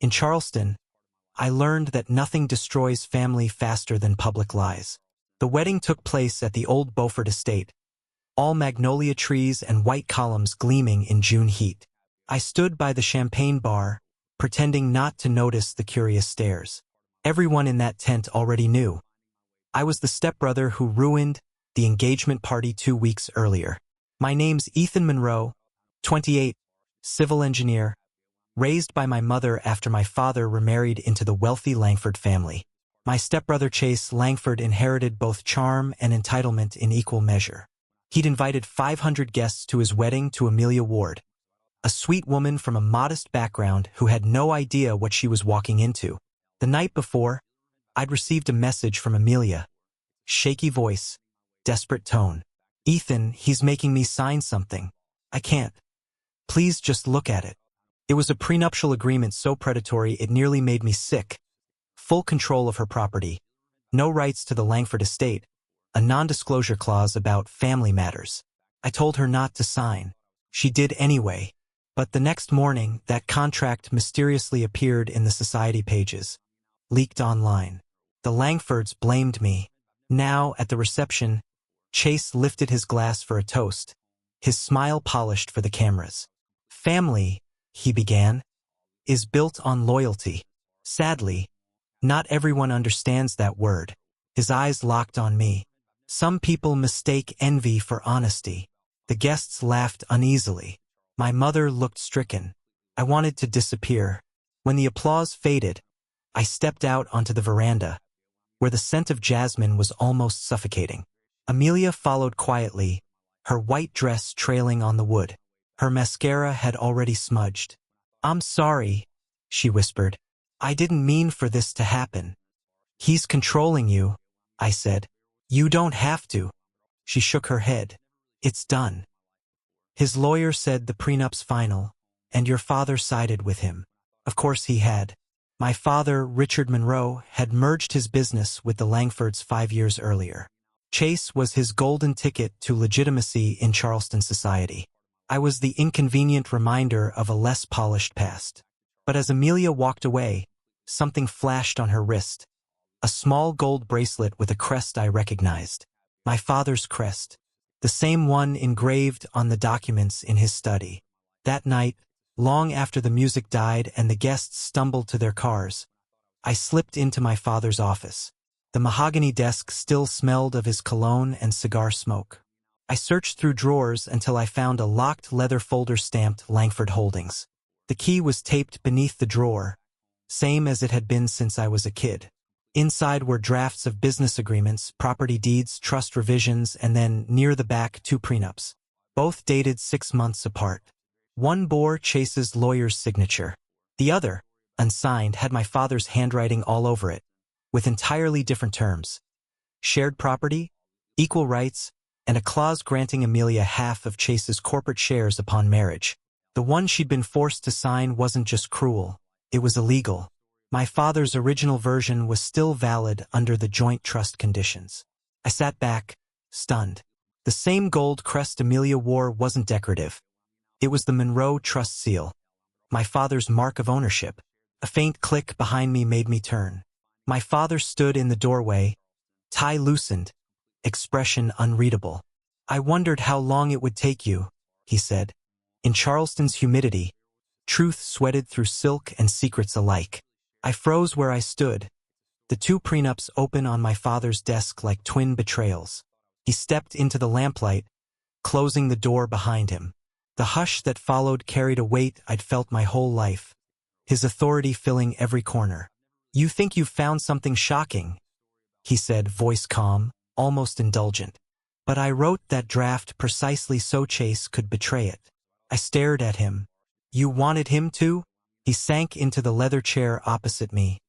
In Charleston, I learned that nothing destroys family faster than public lies. The wedding took place at the old Beaufort estate, all magnolia trees and white columns gleaming in June heat. I stood by the champagne bar, pretending not to notice the curious stares. Everyone in that tent already knew. I was the stepbrother who ruined the engagement party 2 weeks earlier. My name's Ethan Monroe, 28, civil engineer, raised by my mother after my father remarried into the wealthy Langford family. My stepbrother Chase Langford inherited both charm and entitlement in equal measure. He'd invited 500 guests to his wedding to Amelia Ward, a sweet woman from a modest background who had no idea what she was walking into. The night before, I'd received a message from Amelia. Shaky voice, desperate tone. "Ethan, he's making me sign something. I can't. Please just look at it." It was a prenuptial agreement so predatory it nearly made me sick. Full control of her property, no rights to the Langford estate, a non-disclosure clause about family matters. I told her not to sign. She did anyway. But the next morning, that contract mysteriously appeared in the society pages, leaked online. The Langfords blamed me. Now, at the reception, Chase lifted his glass for a toast, his smile polished for the cameras. "Family," he began, "is built on loyalty. Sadly, not everyone understands that word." His eyes locked on me. "Some people mistake envy for honesty." The guests laughed uneasily. My mother looked stricken. I wanted to disappear. When the applause faded, I stepped out onto the veranda, where the scent of jasmine was almost suffocating. Amelia followed quietly, her white dress trailing on the wood. Her mascara had already smudged. "I'm sorry," she whispered. "I didn't mean for this to happen." "He's controlling you," I said. "You don't have to." She shook her head. "It's done. His lawyer said the prenup's final, and your father sided with him." Of course he had. My father, Richard Monroe, had merged his business with the Langfords 5 years earlier. Chase was his golden ticket to legitimacy in Charleston society. I was the inconvenient reminder of a less polished past. But as Amelia walked away, something flashed on her wrist. A small gold bracelet with a crest I recognized. My father's crest. The same one engraved on the documents in his study. That night, long after the music died and the guests stumbled to their cars, I slipped into my father's office. The mahogany desk still smelled of his cologne and cigar smoke. I searched through drawers until I found a locked leather folder stamped Langford Holdings. The key was taped beneath the drawer, same as it had been since I was a kid. Inside were drafts of business agreements, property deeds, trust revisions, and then, near the back, 2 prenups, both dated 6 months apart. One bore Chase's lawyer's signature. The other, unsigned, had my father's handwriting all over it, with entirely different terms. Shared property, equal rights, and a clause granting Amelia half of Chase's corporate shares upon marriage. The one she'd been forced to sign wasn't just cruel, it was illegal. My father's original version was still valid under the joint trust conditions. I sat back, stunned. The same gold crest Amelia wore wasn't decorative. It was the Monroe Trust seal, my father's mark of ownership. A faint click behind me made me turn. My father stood in the doorway, tie loosened, expression unreadable. "I wondered how long it would take you," he said. In Charleston's humidity, truth sweated through silk and secrets alike. I froze where I stood, the 2 prenups open on my father's desk like twin betrayals. He stepped into the lamplight, closing the door behind him. The hush that followed carried a weight I'd felt my whole life, his authority filling every corner. "You think you've found something shocking," he said, voice calm, almost indulgent. "But I wrote that draft precisely so Chase could betray it." I stared at him. "You wanted him to?" He sank into the leather chair opposite me,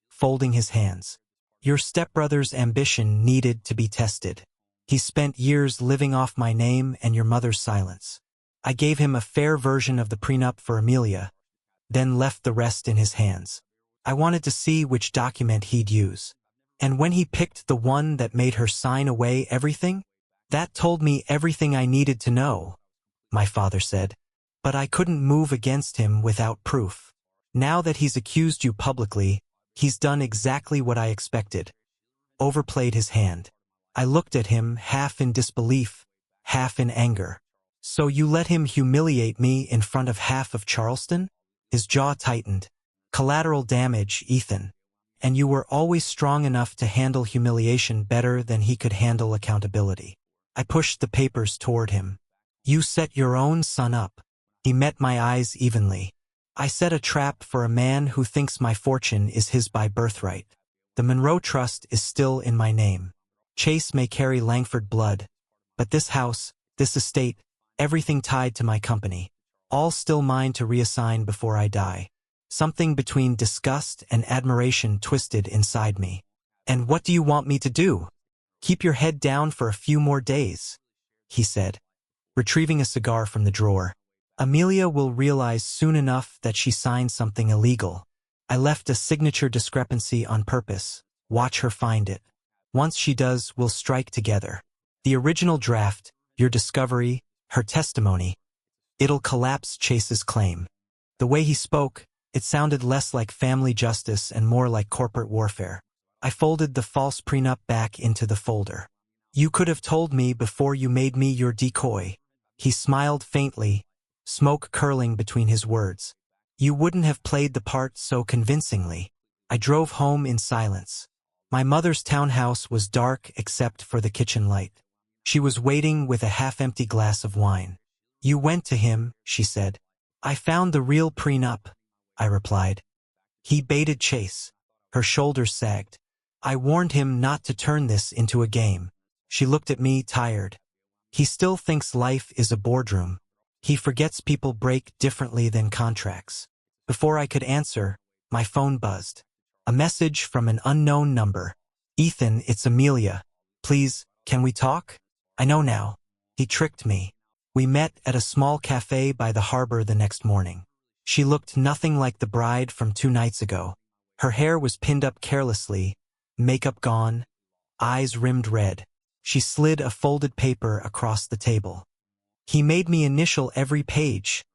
folding his hands. "Your stepbrother's ambition needed to be tested. He spent years living off my name and your mother's silence. I gave him a fair version of the prenup for Amelia, then left the rest in his hands. I wanted to see which document he'd use. And when he picked the one that made her sign away everything, that told me everything I needed to know," my father said. "But I couldn't move against him without proof." Now that he's accused you publicly, he's done exactly what I expected. Overplayed his hand. I looked at him, half in disbelief, half in anger. So you let him humiliate me in front of half of Charleston? His jaw tightened. Collateral damage, Ethan. And you were always strong enough to handle humiliation better than he could handle accountability. I pushed the papers toward him. You set your own son up. He met my eyes evenly. I set a trap for a man who thinks my fortune is his by birthright. The Monroe Trust is still in my name. Chase may carry Langford blood, but this house, this estate, everything tied to my company, all still mine to reassign before I die. Something between disgust and admiration twisted inside me. And what do you want me to do? Keep your head down for a few more days, he said, retrieving a cigar from the drawer. Amelia will realize soon enough that she signed something illegal. I left a signature discrepancy on purpose. Watch her find it. Once she does, we'll strike together. The original draft, your discovery, her testimony. It'll collapse Chase's claim. The way he spoke, it sounded less like family justice and more like corporate warfare. I folded the false prenup back into the folder. You could have told me before you made me your decoy. He smiled faintly, smoke curling between his words. You wouldn't have played the part so convincingly. I drove home in silence. My mother's townhouse was dark except for the kitchen light. She was waiting with a half-empty glass of wine. You went to him, she said. I found the real prenup, I replied. He baited Chase. Her shoulders sagged. I warned him not to turn this into a game. She looked at me, tired. He still thinks life is a boardroom. He forgets people break differently than contracts. Before I could answer, my phone buzzed. A message from an unknown number. Ethan, it's Amelia. Please, can we talk? I know now. He tricked me. We met at a small cafe by the harbor the next morning. She looked nothing like the bride from 2 nights ago. Her hair was pinned up carelessly, makeup gone, eyes rimmed red. She slid a folded paper across the table. He made me initial every page,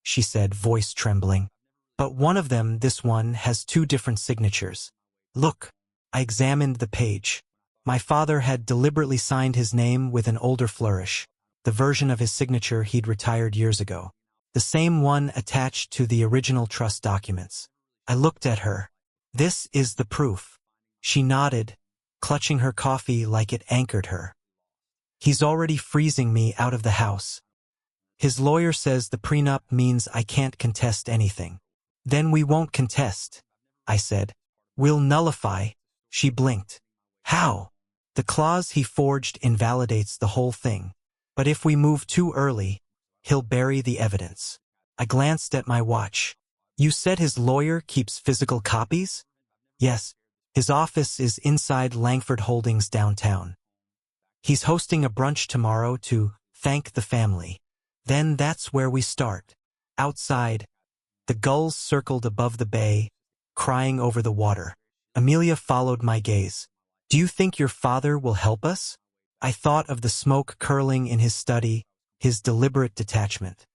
she said, voice trembling. But one of them, this one, has 2 different signatures. Look. I examined the page. My father had deliberately signed his name with an older flourish, the version of his signature he'd retired years ago. The same one attached to the original trust documents. I looked at her. This is the proof. She nodded, clutching her coffee like it anchored her. He's already freezing me out of the house. His lawyer says the prenup means I can't contest anything. Then we won't contest, I said. We'll nullify. She blinked. How? The clause he forged invalidates the whole thing. But if we move too early, he'll bury the evidence. I glanced at my watch. You said his lawyer keeps physical copies? Yes. His office is inside Langford Holdings downtown. He's hosting a brunch tomorrow to thank the family. Then that's where we start. Outside, the gulls circled above the bay, crying over the water. Amelia followed my gaze. Do you think your father will help us? I thought of the smoke curling in his study, his deliberate detachment.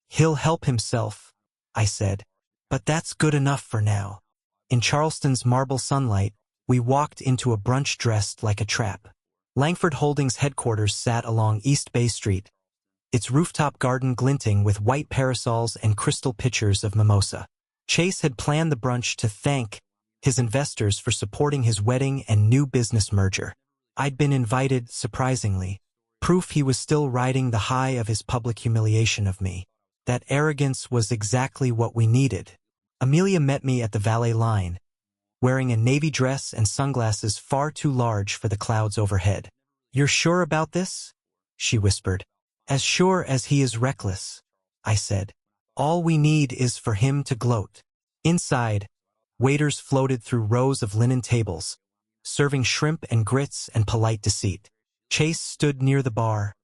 He'll help himself, I said. But that's good enough for now. In Charleston's marble sunlight, we walked into a brunch dressed like a trap. Langford Holdings headquarters sat along East Bay Street, its rooftop garden glinting with white parasols and crystal pitchers of mimosa. Chase had planned the brunch to thank his investors for supporting his wedding and new business merger. I'd been invited, surprisingly, proof he was still riding the high of his public humiliation of me. That arrogance was exactly what we needed. Amelia met me at the valet line, wearing a navy dress and sunglasses far too large for the clouds overhead. You're sure about this? She whispered. As sure as he is reckless, I said. All we need is for him to gloat. Inside, waiters floated through rows of linen tables, serving shrimp and grits and polite deceit. Chase stood near the bar,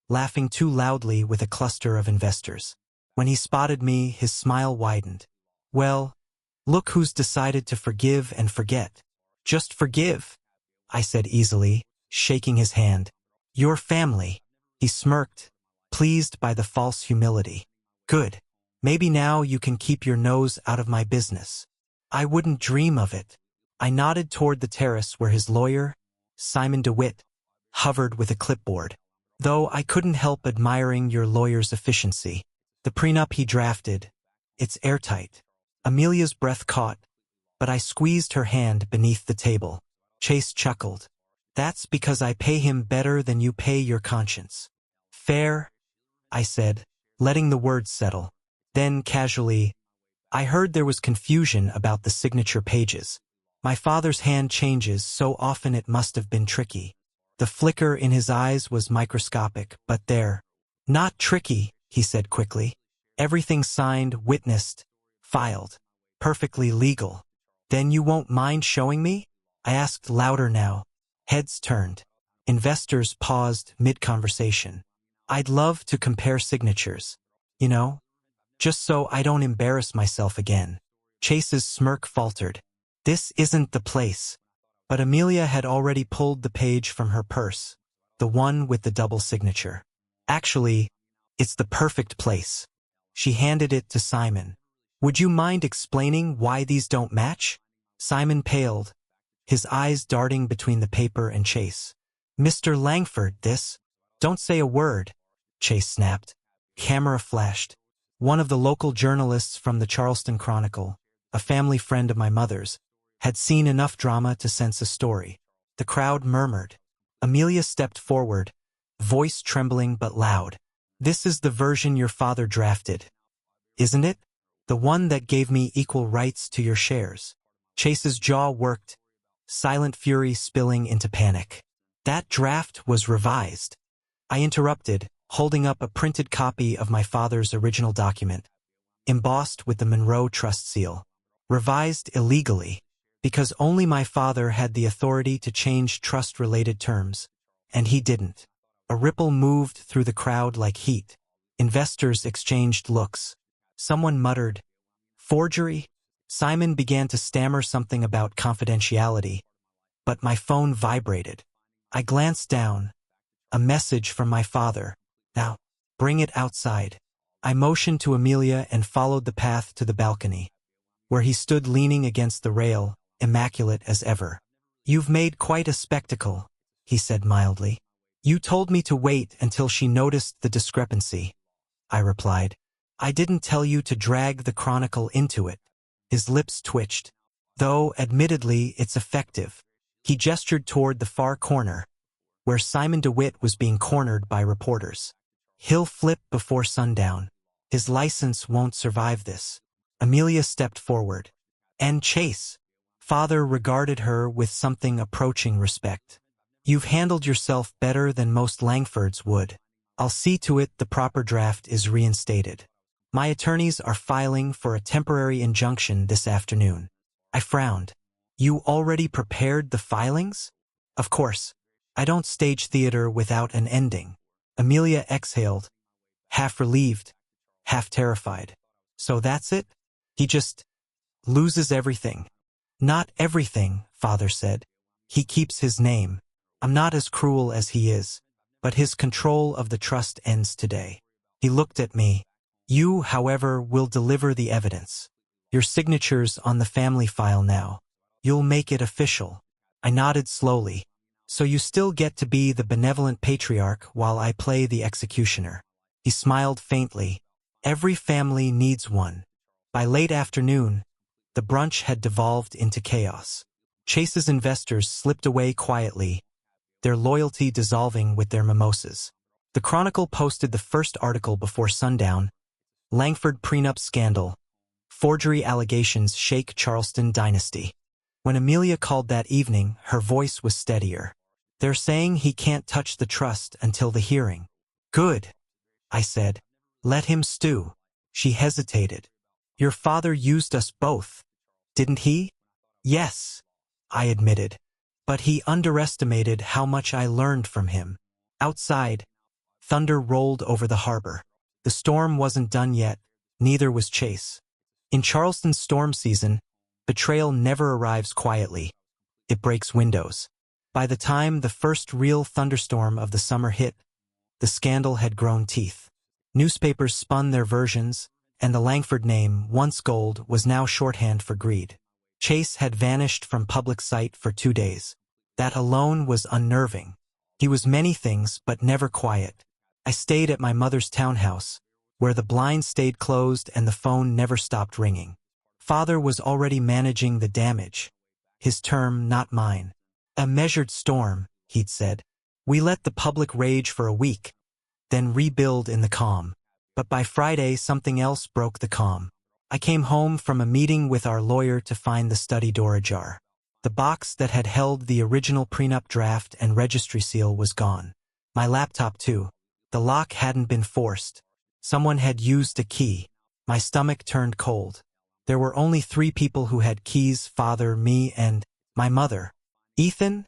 laughing too loudly with a cluster of investors. When he spotted me, his smile widened. Well, look who's decided to forgive and forget. Just forgive, I said easily, shaking his hand. Your family. He smirked, pleased by the false humility. Good. Maybe now you can keep your nose out of my business. I wouldn't dream of it. I nodded toward the terrace where his lawyer, Simon DeWitt, hovered with a clipboard. Though I couldn't help admiring your lawyer's efficiency. The prenup he drafted, it's airtight. Amelia's breath caught, but I squeezed her hand beneath the table. Chase chuckled. That's because I pay him better than you pay your conscience. Fair, I said, letting the words settle. Then, casually, I heard there was confusion about the signature pages. My father's hand changes so often it must have been tricky. The flicker in his eyes was microscopic, but there. Not tricky, he said quickly. Everything signed, witnessed, filed. Perfectly legal. Then you won't mind showing me? I asked louder now. Heads turned. Investors paused mid-conversation. I'd love to compare signatures. You know? Just so I don't embarrass myself again. Chase's smirk faltered. This isn't the place. But Amelia had already pulled the page from her purse. The one with the double signature. Actually, it's the perfect place. She handed it to Simon. Would you mind explaining why these don't match? Simon paled, his eyes darting between the paper and Chase. Mr. Langford, this. Don't say a word, Chase snapped. Camera flashed. One of the local journalists from the Charleston Chronicle, a family friend of my mother's, had seen enough drama to sense a story. The crowd murmured. Amelia stepped forward, voice trembling but loud. This is the version your father drafted. Isn't it? The one that gave me equal rights to your shares. Chase's jaw worked, silent fury spilling into panic. That draft was revised. I interrupted, holding up a printed copy of my father's original document, embossed with the Monroe Trust seal. Revised illegally, because only my father had the authority to change trust-related terms, and he didn't. A ripple moved through the crowd like heat. Investors exchanged looks. Someone muttered, "Forgery?" Simon began to stammer something about confidentiality, but my phone vibrated. I glanced down. A message from my father. Now, bring it outside. I motioned to Amelia and followed the path to the balcony, where he stood leaning against the rail, immaculate as ever. You've made quite a spectacle, he said mildly. You told me to wait until she noticed the discrepancy, I replied. I didn't tell you to drag the Chronicle into it. His lips twitched. Though, admittedly, it's effective. He gestured toward the far corner, where Simon DeWitt was being cornered by reporters. He'll flip before sundown. His license won't survive this. Amelia stepped forward. And Chase. Father regarded her with something approaching respect. You've handled yourself better than most Langfords would. I'll see to it the proper draft is reinstated. My attorneys are filing for a temporary injunction this afternoon. I frowned. You already prepared the filings? Of course. I don't stage theater without an ending. Amelia exhaled, half relieved, half terrified. So that's it? He just loses everything. Not everything, Father said. He keeps his name. I'm not as cruel as he is, but his control of the trust ends today. He looked at me. You, however, will deliver the evidence. Your signature's on the family file now. You'll make it official. I nodded slowly. So you still get to be the benevolent patriarch while I play the executioner. He smiled faintly. Every family needs one. By late afternoon, the brunch had devolved into chaos. Chase's investors slipped away quietly, their loyalty dissolving with their mimosas. The Chronicle posted the first article before sundown. Langford prenup scandal. Forgery allegations shake Charleston dynasty. When Amelia called that evening, her voice was steadier. They're saying he can't touch the trust until the hearing. Good, I said. Let him stew. She hesitated. Your father used us both, didn't he? Yes, I admitted. But he underestimated how much I learned from him. Outside, thunder rolled over the harbor. The storm wasn't done yet, neither was Chase. In Charleston's storm season, betrayal never arrives quietly. It breaks windows. By the time the first real thunderstorm of the summer hit, the scandal had grown teeth. Newspapers spun their versions, and the Langford name, once gold, was now shorthand for greed. Chase had vanished from public sight for 2 days. That alone was unnerving. He was many things, but never quiet. I stayed at my mother's townhouse, where the blinds stayed closed and the phone never stopped ringing. Father was already managing the damage. His term, not mine. A measured storm, he'd said. We let the public rage for a week, then rebuild in the calm. But by Friday, something else broke the calm. I came home from a meeting with our lawyer to find the study door ajar. The box that had held the original prenup draft and registry seal was gone. My laptop too. The lock hadn't been forced. Someone had used a key. My stomach turned cold. There were only 3 people who had keys: Father, me, and my mother. "Ethan?"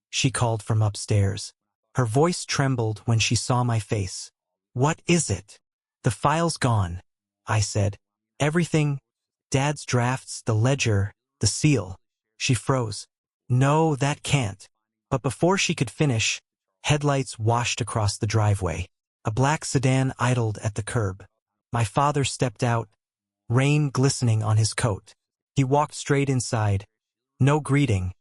she called from upstairs. Her voice trembled when she saw my face. "What is it?" "The file's gone," I said. "Everything. Dad's drafts, the ledger, the seal." She froze. "No, that can't." But before she could finish, headlights washed across the driveway. A black sedan idled at the curb. My father stepped out, rain glistening on his coat. He walked straight inside. No greeting,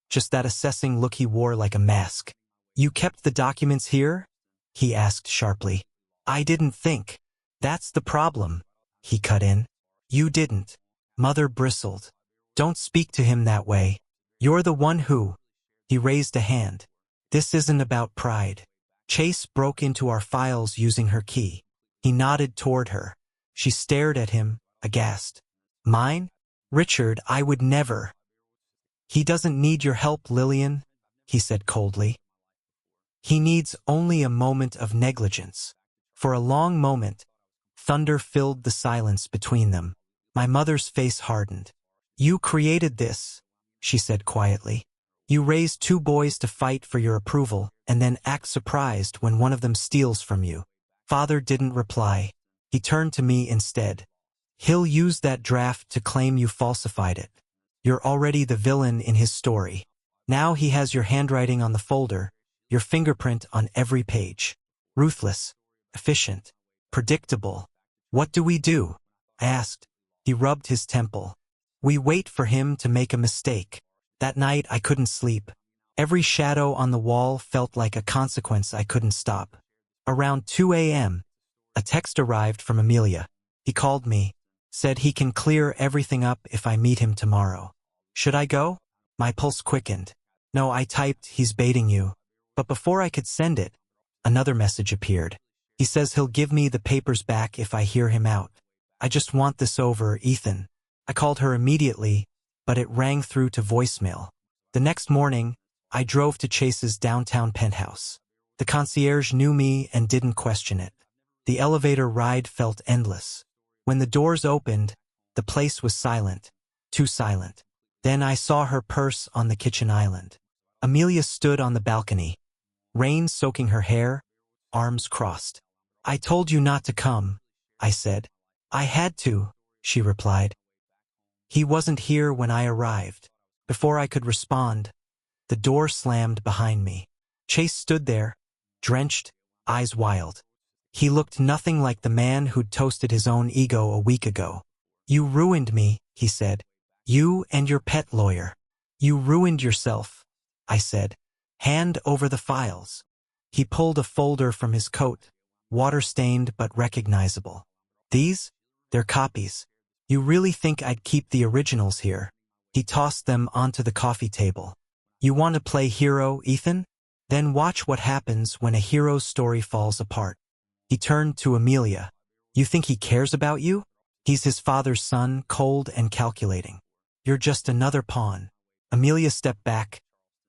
just that assessing look he wore like a mask. "You kept the documents here?" he asked sharply. "I didn't think." "That's the problem," he cut in. "You didn't." Mother bristled. "Don't speak to him that way. You're the one who—" He raised a hand. "This isn't about pride." Chase broke into our files using her key. He nodded toward her. She stared at him, aghast. "Mine? Richard, I would never." "He doesn't need your help, Lillian," he said coldly. "He needs only a moment of negligence." For a long moment, thunder filled the silence between them. My mother's face hardened. "You created this," she said quietly. "You raised 2 boys to fight for your approval, and then act surprised when one of them steals from you." Father didn't reply. He turned to me instead. "He'll use that draft to claim you falsified it. You're already the villain in his story. Now he has your handwriting on the folder, your fingerprint on every page. Ruthless, efficient, predictable. What do we do?" I asked. He rubbed his temple. "We wait for him to make a mistake." That night I couldn't sleep. Every shadow on the wall felt like a consequence I couldn't stop. Around 2 a.m., a text arrived from Amelia. He called me, said he can clear everything up if I meet him tomorrow. Should I go? My pulse quickened. No, I typed, "He's baiting you." But before I could send it, another message appeared. He says he'll give me the papers back if I hear him out. "I just want this over, Ethan." I called her immediately, but it rang through to voicemail. The next morning, I drove to Chase's downtown penthouse. The concierge knew me and didn't question it. The elevator ride felt endless. When the doors opened, the place was silent, too silent. Then I saw her purse on the kitchen island. Amelia stood on the balcony, rain soaking her hair, arms crossed. "I told you not to come," I said. "I had to," she replied. He wasn't here when I arrived. Before I could respond, the door slammed behind me. Chase stood there, drenched, eyes wild. He looked nothing like the man who'd toasted his own ego a week ago. "You ruined me," he said. "You and your pet lawyer. You ruined yourself," I said. "Hand over the files." He pulled a folder from his coat, water-stained but recognizable. "These? They're copies. You really think I'd keep the originals here?" He tossed them onto the coffee table. "You want to play hero, Ethan? Then watch what happens when a hero's story falls apart." He turned to Amelia. "You think he cares about you? He's his father's son, cold and calculating. You're just another pawn." Amelia stepped back,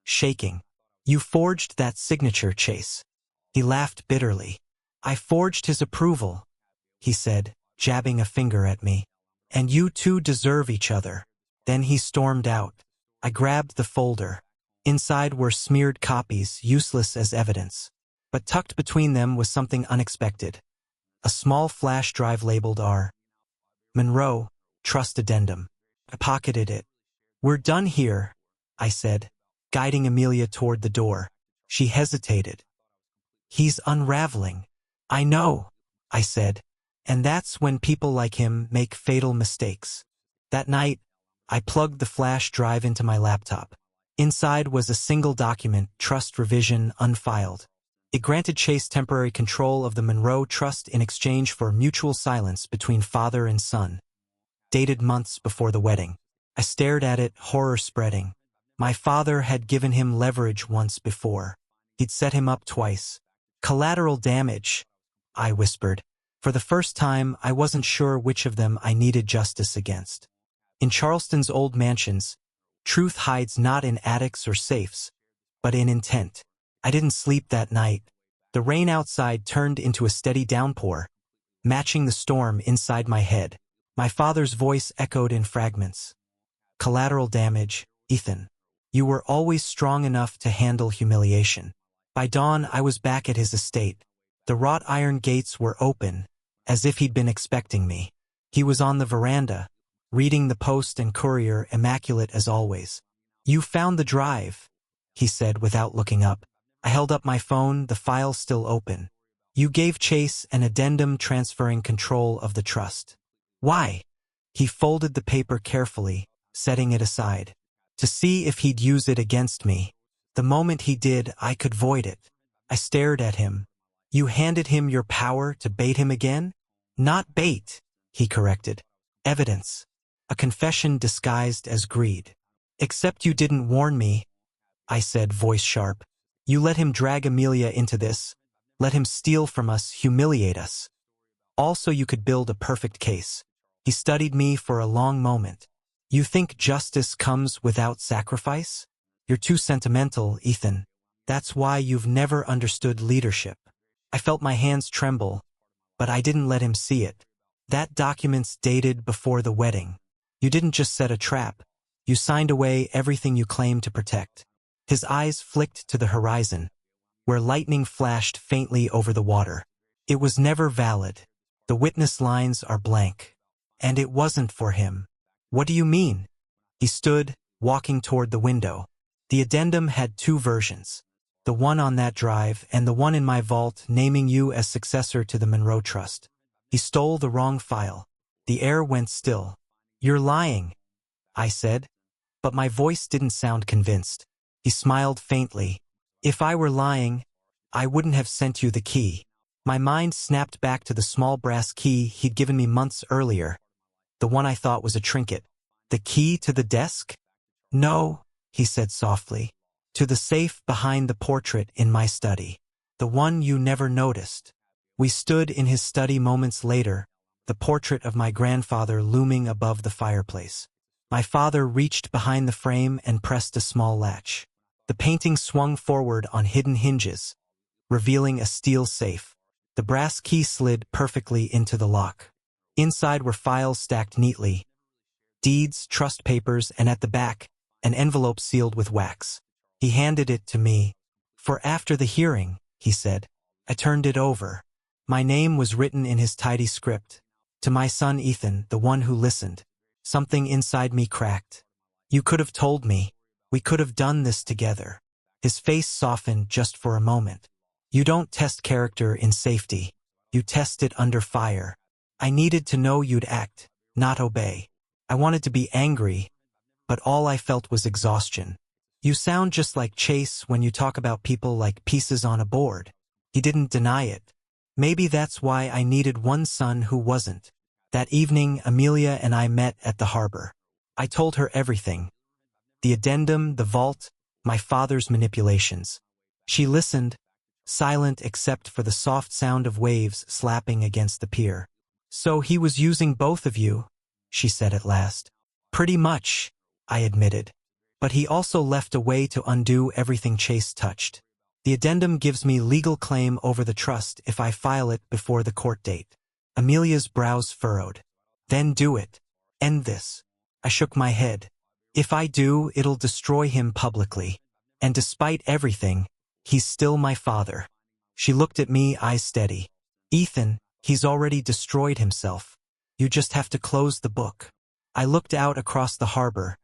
shaking. "You forged that signature, Chase." He laughed bitterly. "I forged his approval," he said, jabbing a finger at me. "And you two deserve each other." Then he stormed out. I grabbed the folder. Inside were smeared copies, useless as evidence. But tucked between them was something unexpected. A small flash drive labeled R. Monroe, Trust Addendum. I pocketed it. "We're done here," I said, guiding Amelia toward the door. She hesitated. "He's unraveling." "I know," I said, And that's when people like him make fatal mistakes. That night, I plugged the flash drive into my laptop. Inside was a single document, trust revision unfiled. It granted Chase temporary control of the Monroe Trust in exchange for mutual silence between father and son. Dated months before the wedding. I stared at it, horror spreading. My father had given him leverage once before. He'd set him up twice. Collateral damage, I whispered. For the first time, I wasn't sure which of them I needed justice against. In Charleston's old mansions, truth hides not in attics or safes, but in intent. I didn't sleep that night. The rain outside turned into a steady downpour, matching the storm inside my head. My father's voice echoed in fragments. Collateral damage, Ethan. You were always strong enough to handle humiliation. By dawn, I was back at his estate. The wrought iron gates were open, as if he'd been expecting me. He was on the veranda, reading the Post and Courier, immaculate as always. You found the drive, he said without looking up. I held up my phone, the file still open. You gave Chase an addendum transferring control of the trust. Why? He folded the paper carefully, setting it aside. To see if he'd use it against me. The moment he did, I could void it. I stared at him. You handed him your power to bait him again? Not bait, he corrected. Evidence. A confession disguised as greed. Except you didn't warn me, I said, voice sharp. You let him drag Amelia into this. Let him steal from us, humiliate us. Also, you could build a perfect case. He studied me for a long moment. You think justice comes without sacrifice? You're too sentimental, Ethan. That's why you've never understood leadership. I felt my hands tremble, but I didn't let him see it. That document's dated before the wedding. You didn't just set a trap. You signed away everything you claimed to protect. His eyes flicked to the horizon, where lightning flashed faintly over the water. It was never valid. The witness lines are blank. And it wasn't for him. What do you mean? He stood, walking toward the window. The addendum had two versions. The one on that drive and the one in my vault naming you as successor to the Monroe Trust. He stole the wrong file. The air went still. You're lying, I said. But my voice didn't sound convinced. He smiled faintly. If I were lying, I wouldn't have sent you the key. My mind snapped back to the small brass key he'd given me months earlier. The one I thought was a trinket. The key to the desk? No, he said softly. To the safe behind the portrait in my study. The one you never noticed. We stood in his study moments later, the portrait of my grandfather looming above the fireplace. My father reached behind the frame and pressed a small latch. The painting swung forward on hidden hinges, revealing a steel safe. The brass key slid perfectly into the lock. Inside were files stacked neatly. Deeds, trust papers, and at the back, an envelope sealed with wax. He handed it to me. For after the hearing, he said. I turned it over. My name was written in his tidy script. To my son Ethan, the one who listened. Something inside me cracked. You could have told me. We could have done this together. His face softened just for a moment. You don't test character in safety. You test it under fire. I needed to know you'd act, not obey. I wanted to be angry, but all I felt was exhaustion. You sound just like Chase when you talk about people like pieces on a board. He didn't deny it. Maybe that's why I needed one son who wasn't. That evening, Amelia and I met at the harbor. I told her everything. The addendum, the vault, my father's manipulations. She listened, silent except for the soft sound of waves slapping against the pier. So he was using both of you, she said at last. Pretty much, I admitted. But he also left a way to undo everything Chase touched. The addendum gives me legal claim over the trust if I file it before the court date. Amelia's brows furrowed. Then do it. End this. I shook my head. If I do, it'll destroy him publicly. And despite everything, he's still my father. She looked at me, eyes steady. Ethan, he's already destroyed himself. You just have to close the book. I looked out across the harbor,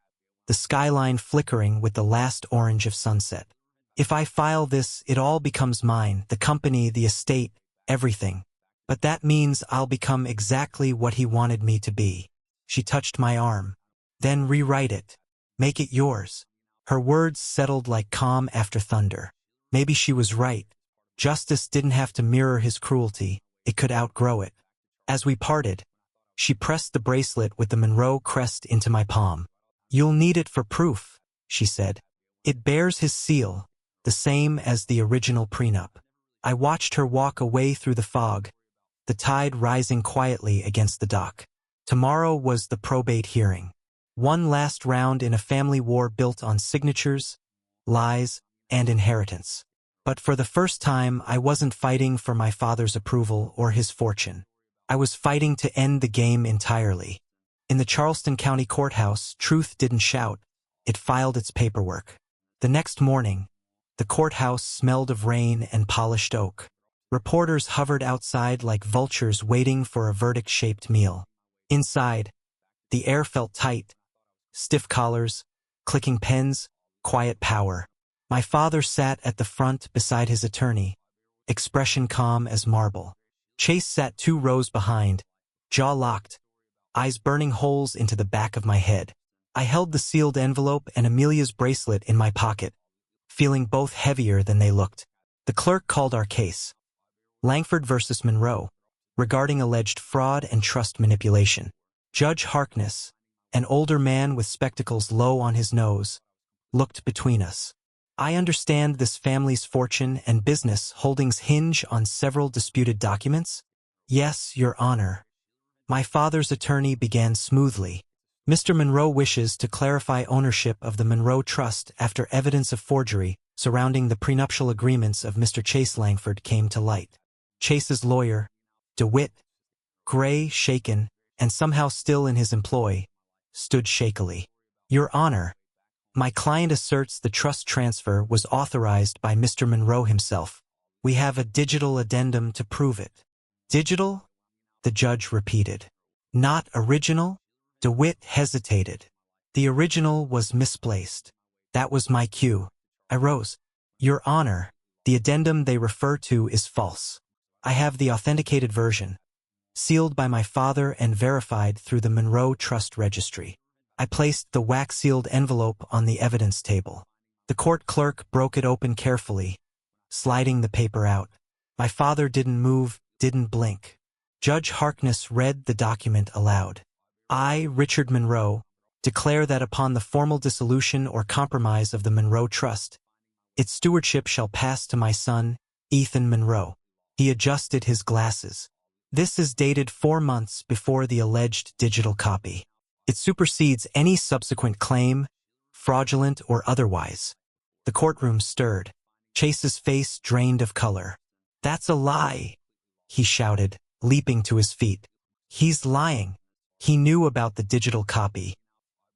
the skyline flickering with the last orange of sunset. If I file this, it all becomes mine, the company, the estate, everything. But that means I'll become exactly what he wanted me to be. She touched my arm. Then rewrite it. Make it yours. Her words settled like calm after thunder. Maybe she was right. Justice didn't have to mirror his cruelty. It could outgrow it. As we parted, she pressed the bracelet with the Monroe crest into my palm. You'll need it for proof, she said. It bears his seal, the same as the original prenup. I watched her walk away through the fog, the tide rising quietly against the dock. Tomorrow was the probate hearing. One last round in a family war built on signatures, lies, and inheritance. But for the first time, I wasn't fighting for my father's approval or his fortune. I was fighting to end the game entirely. In the Charleston County Courthouse, truth didn't shout. It filed its paperwork. The next morning, the courthouse smelled of rain and polished oak. Reporters hovered outside like vultures waiting for a verdict-shaped meal. Inside, the air felt tight. Stiff collars, clicking pens, quiet power. My father sat at the front beside his attorney, expression calm as marble. Chase sat 2 rows behind, jaw locked, eyes burning holes into the back of my head. I held the sealed envelope and Amelia's bracelet in my pocket, feeling both heavier than they looked. The clerk called our case. Langford versus Monroe, regarding alleged fraud and trust manipulation. Judge Harkness, an older man with spectacles low on his nose, looked between us. I understand this family's fortune and business holdings hinge on several disputed documents? Yes, Your Honor. My father's attorney began smoothly. Mr. Monroe wishes to clarify ownership of the Monroe Trust after evidence of forgery surrounding the prenuptial agreements of Mr. Chase Langford came to light. Chase's lawyer, DeWitt, gray, shaken, and somehow still in his employ, stood shakily. Your Honor, my client asserts the trust transfer was authorized by Mr. Monroe himself. We have a digital addendum to prove it. Digital? The judge repeated. Not original? DeWitt hesitated. The original was misplaced. That was my cue. I rose. Your Honor, the addendum they refer to is false. I have the authenticated version, sealed by my father and verified through the Monroe Trust Registry. I placed the wax-sealed envelope on the evidence table. The court clerk broke it open carefully, sliding the paper out. My father didn't move, didn't blink. Judge Harkness read the document aloud. I, Richard Monroe, declare that upon the formal dissolution or compromise of the Monroe Trust, its stewardship shall pass to my son, Ethan Monroe. He adjusted his glasses. This is dated 4 months before the alleged digital copy. It supersedes any subsequent claim, fraudulent or otherwise. The courtroom stirred. Chase's face drained of color. That's a lie, he shouted, leaping to his feet. He's lying. He knew about the digital copy.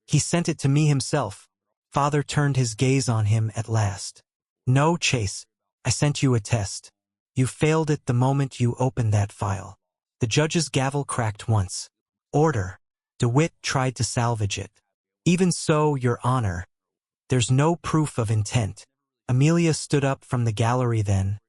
He sent it to me himself. Father turned his gaze on him at last. No, Chase, I sent you a test. You failed it the moment you opened that file. The judge's gavel cracked once. Order. DeWitt tried to salvage it. Even so, Your Honor, there's no proof of intent. Amelia stood up from the gallery then,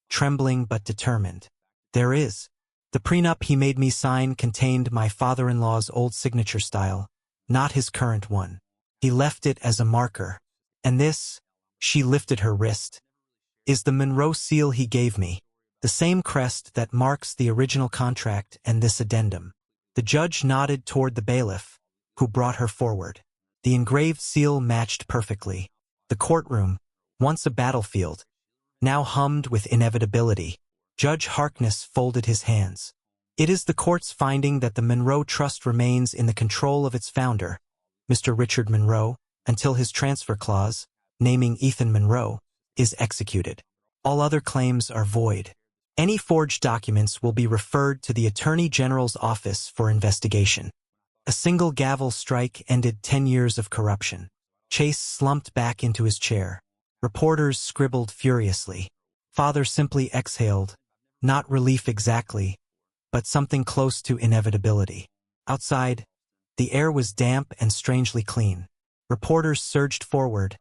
trembling but determined. There is. The prenup he made me sign contained my father-in-law's old signature style, not his current one. He left it as a marker. And this, she lifted her wrist, is the Monroe seal he gave me, the same crest that marks the original contract and this addendum. The judge nodded toward the bailiff, who brought her forward. The engraved seal matched perfectly. The courtroom, once a battlefield, now hummed with inevitability. Judge Harkness folded his hands. It is the court's finding that the Monroe Trust remains in the control of its founder, Mr. Richard Monroe, until his transfer clause, naming Ethan Monroe, is executed. All other claims are void. Any forged documents will be referred to the Attorney General's office for investigation. A single gavel strike ended 10 years of corruption. Chase slumped back into his chair. Reporters scribbled furiously. Father simply exhaled, not relief exactly, but something close to inevitability. Outside, the air was damp and strangely clean. Reporters surged forward,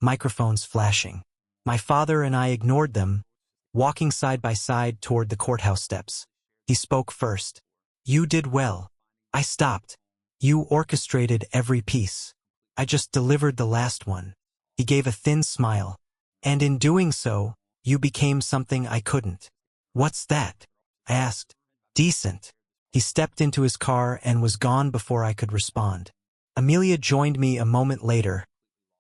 microphones flashing. My father and I ignored them, walking side by side toward the courthouse steps. He spoke first. You did well. I stopped. You orchestrated every piece. I just delivered the last one. He gave a thin smile. And in doing so, you became something I couldn't. What's that? I asked. Decent. He stepped into his car and was gone before I could respond. Amelia joined me a moment later,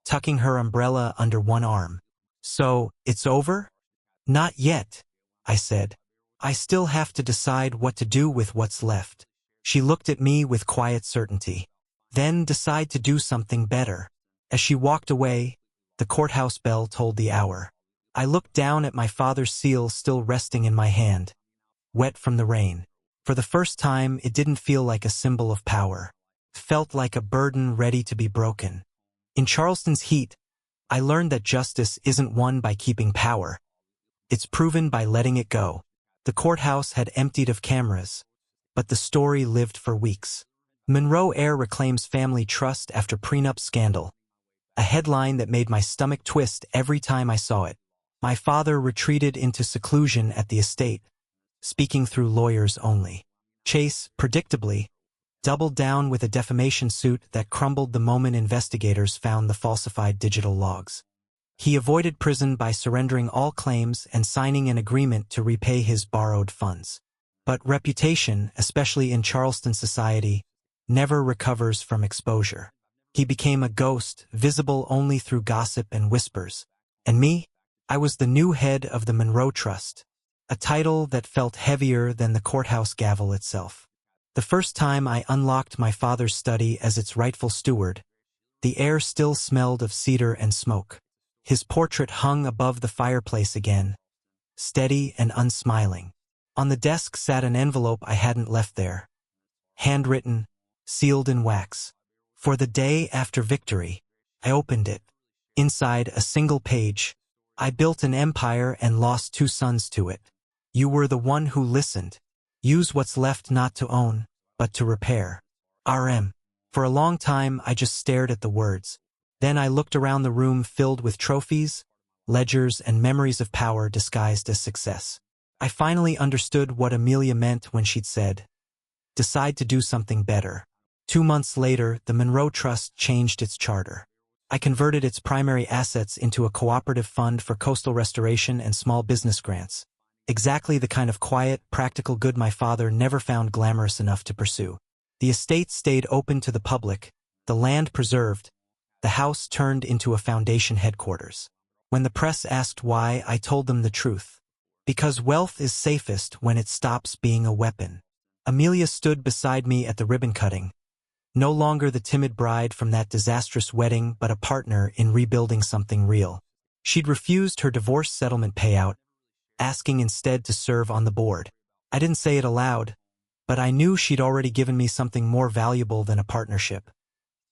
tucking her umbrella under one arm. So, it's over? Not yet, I said. I still have to decide what to do with what's left. She looked at me with quiet certainty. Then decide to do something better. As she walked away, the courthouse bell tolled the hour. I looked down at my father's seal still resting in my hand, wet from the rain. For the first time, it didn't feel like a symbol of power. It felt like a burden ready to be broken. In Charleston's heat, I learned that justice isn't won by keeping power. It's proven by letting it go. The courthouse had emptied of cameras, but the story lived for weeks. Monroe heir reclaims family trust after prenup scandal. A headline that made my stomach twist every time I saw it. My father retreated into seclusion at the estate, speaking through lawyers only. Chase, predictably, doubled down with a defamation suit that crumbled the moment investigators found the falsified digital logs. He avoided prison by surrendering all claims and signing an agreement to repay his borrowed funds. But reputation, especially in Charleston society, never recovers from exposure. He became a ghost, visible only through gossip and whispers. And me? I was the new head of the Monroe Trust, a title that felt heavier than the courthouse gavel itself. The first time I unlocked my father's study as its rightful steward, the air still smelled of cedar and smoke. His portrait hung above the fireplace again, steady and unsmiling. On the desk sat an envelope I hadn't left there. Handwritten, sealed in wax. For the day after victory. I opened it. Inside a single page. I built an empire and lost 2 sons to it. You were the one who listened. Use what's left not to own, but to repair. RM. For a long time I just stared at the words. Then I looked around the room filled with trophies, ledgers, and memories of power disguised as success. I finally understood what Amelia meant when she'd said, "Decide to do something better." 2 months later, the Monroe Trust changed its charter. I converted its primary assets into a cooperative fund for coastal restoration and small business grants. Exactly the kind of quiet, practical good my father never found glamorous enough to pursue. The estate stayed open to the public, the land preserved, the house turned into a foundation headquarters. When the press asked why, I told them the truth. Because wealth is safest when it stops being a weapon. Amelia stood beside me at the ribbon cutting, no longer the timid bride from that disastrous wedding but a partner in rebuilding something real. She'd refused her divorce settlement payout, asking instead to serve on the board. I didn't say it aloud, but I knew she'd already given me something more valuable than a partnership.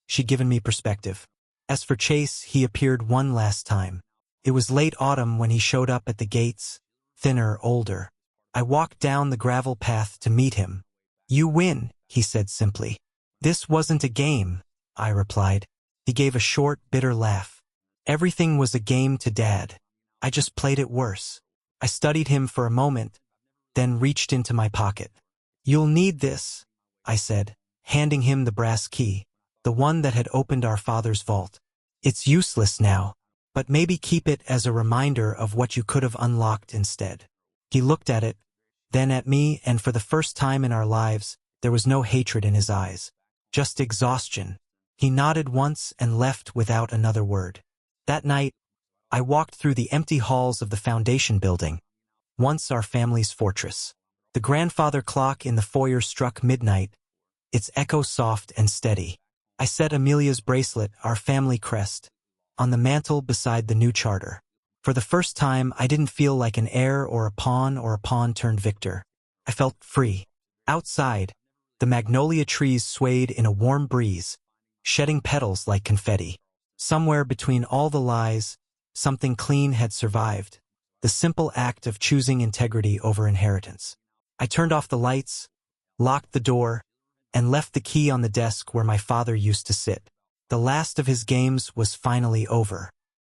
She'd given me perspective. As for Chase, he appeared one last time. It was late autumn when he showed up at the gates, thinner, older. I walked down the gravel path to meet him. "You win," he said simply. "This wasn't a game," I replied. He gave a short, bitter laugh. "Everything was a game to Dad. I just played it worse." I studied him for a moment, then reached into my pocket. "You'll need this," I said, handing him the brass key, the one that had opened our father's vault. "It's useless now, but maybe keep it as a reminder of what you could have unlocked instead." He looked at it, then at me, and for the first time in our lives, there was no hatred in his eyes, just exhaustion. He nodded once and left without another word. That night, I walked through the empty halls of the foundation building, once our family's fortress. The grandfather clock in the foyer struck midnight, its echo soft and steady. I set Amelia's bracelet, our family crest, on the mantel beside the new charter. For the first time, I didn't feel like an heir or a pawn turned victor. I felt free. Outside, the magnolia trees swayed in a warm breeze, shedding petals like confetti. Somewhere between all the lies, something clean had survived, the simple act of choosing integrity over inheritance. I turned off the lights, locked the door, and left the key on the desk where my father used to sit. The last of his games was finally over.